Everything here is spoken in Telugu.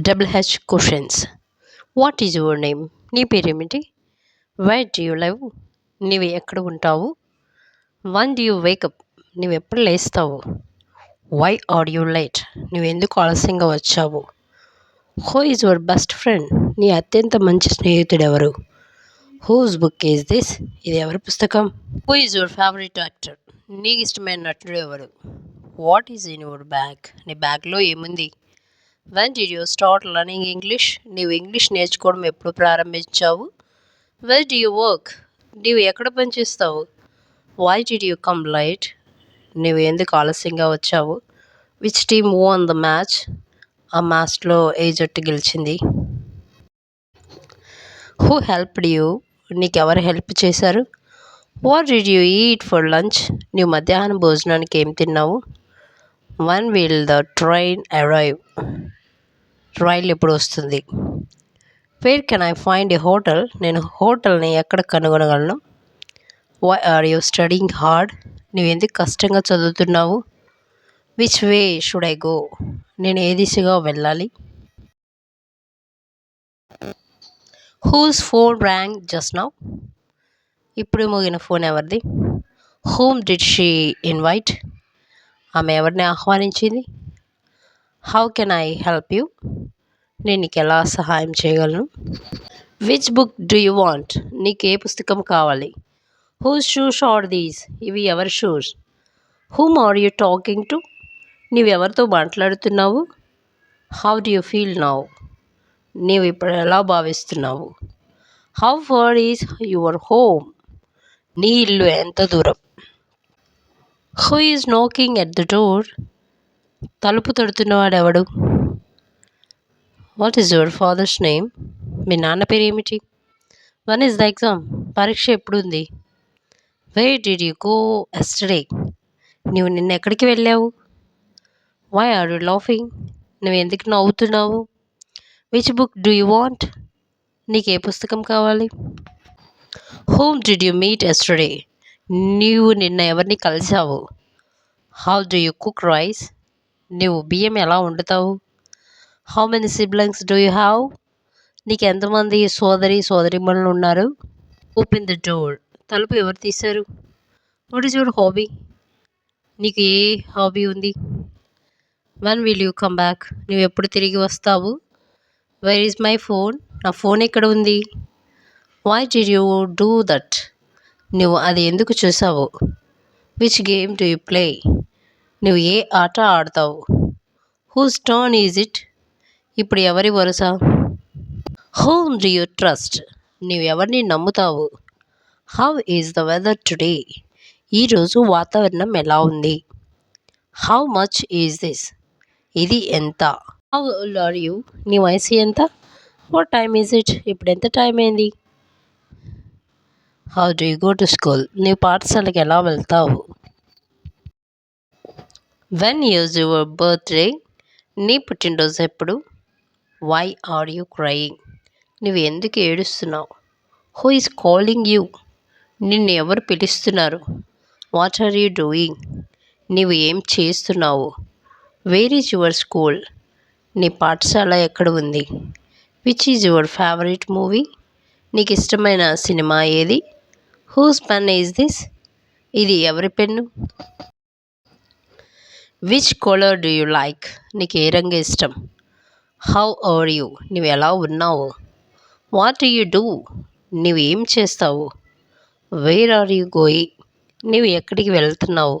Double H questions. What is your name? నీ పేరేమిటి? Where do you live? నీవు ఎక్కడ ఉంటావు? When do you wake up? నువ్వు ఎప్పుడు లేస్తావు? Why are you late? నువ్వు ఎందుకు ఆలస్యంగా వచ్చావు? Who is your best friend? నీ అత్యంత మంచి స్నేహితుడు ఎవరు? Whose book is this? ఇది ఎవరి పుస్తకం? Who is your favourite actor? నీకు ఇష్టమైన నటుడు ఎవరు? What is in your bag? నీ బ్యాగ్లో ఏముంది? When did you start learning English? నీవు ఇంగ్లీష్ నేర్చుకోవడం ఎప్పుడు ప్రారంభించావు? Where do you work? నీవు ఎక్కడ పనిచేస్తావు? Why did you come late? నీవు ఎందుకు ఆలస్యంగా వచ్చావు? Which team won the match? ఆ మ్యాచ్లో ఏ జట్టు గెలిచింది? Who helped you? నీకెవరు హెల్ప్ చేశారు? What did you eat for lunch? నీవు మధ్యాహ్నం భోజనానికి ఏం తిన్నావు? When will the train arrive? రైలు ఎప్పుడు వస్తుంది? Where can I find a hotel? నేను హోటల్ని ఎక్కడ కనుగొనగలను? Why are you studying hard? నువ్వు ఎందుకు కష్టంగా చదువుతున్నావు? Which way should I go? నేను ఏ దిశగా వెళ్ళాలి? Whose phone rang just now? ఇప్పుడు మోగిన ఫోన్ ఎవరిది? Whom did she invite? ఆమె ఎవరిని ఆహ్వానించింది? How can I help you? నేను నీకు ఎలా సహాయం చేయగలను? Which book do you want? నీకు ఏ పుస్తకం కావాలి? Whose shoes are these? ఇవి ఎవరి shoes? Whom are you talking to? నీవు ఎవరితో మాట్లాడుతున్నావు? How do you feel now? నీవు ఇప్పుడు ఎలా భావిస్తున్నావు? How far is your home? నీ ఇల్లు ఎంత దూరం? Who is knocking at the door? తలుపు తడుతున్నవాడు ఎవడు? What is your father's name? మీ నాన్న పేరు ఏమిటి? When is the exam? పరీక్ష ఎప్పుడు ఉంది? Where did you go yesterday? నీవు నిన్న ఎక్కడికి వెళ్ళావు? Why are you laughing? నువ్వు ఎందుకు నవ్వుతున్నావు? Which book do you want? నీకు ఏ పుస్తకం కావాలి? Whom did you meet yesterday? నీవు నిన్న ఎవరిని కలిసావు? How do you cook rice? నువ్వు బియ్యం ఎలా వండుతావు? How many siblings do you have? నీకు ఎంతమంది సోదరిమణులు ఉన్నారు? Open the door. తలుపు ఎవరు తీశారు? What is your hobby? నీకు ఏ హాబీ ఉంది? When will you come back? నువ్వు ఎప్పుడు తిరిగి వస్తావు? Where is my phone? నా ఫోన్ ఎక్కడ ఉంది? Why did you do that? నువ్వు అది ఎందుకు చూసావు? Which game do you play? నువ్వు ఏ ఆట ఆడతావు? Who's turn is it? ఇప్పుడు ఎవరి వరుస? Whom do you trust? నీవు ఎవరిని నమ్ముతావు? How is the weather today? ఈరోజు వాతావరణం ఎలా ఉంది? How much is this? ఇది ఎంత? How old are you? నీ వయసు ఎంత? What time is it? ఇప్పుడు ఎంత టైం అయింది? How do you go to school? నీవు పాఠశాలకు ఎలా వెళ్తావు? When is your birthday? నీ పుట్టినరోజు ఎప్పుడు? Why are you crying? నువ్వు ఎందుకు ఏడుస్తున్నావు? Who is calling you? నిన్ను ఎవరు పిలుస్తున్నారు? What are you doing? నీవు ఏం చేస్తున్నావు? Where is your school? నీ పాఠశాల ఎక్కడ ఉంది? Which is your favourite movie? నీకు ఇష్టమైన సినిమా ఏది? Whose pen is this? ఇది ఎవరి pen? Which colour do you like? నీకు ఏ రంగు ఇష్టం? How are you? నువ్వు ఎలా ఉన్నావు? What do you do? నువ్వు ఏం చేస్తావు? Where are you going? నువ్వు ఎక్కడికి వెళ్తున్నావు?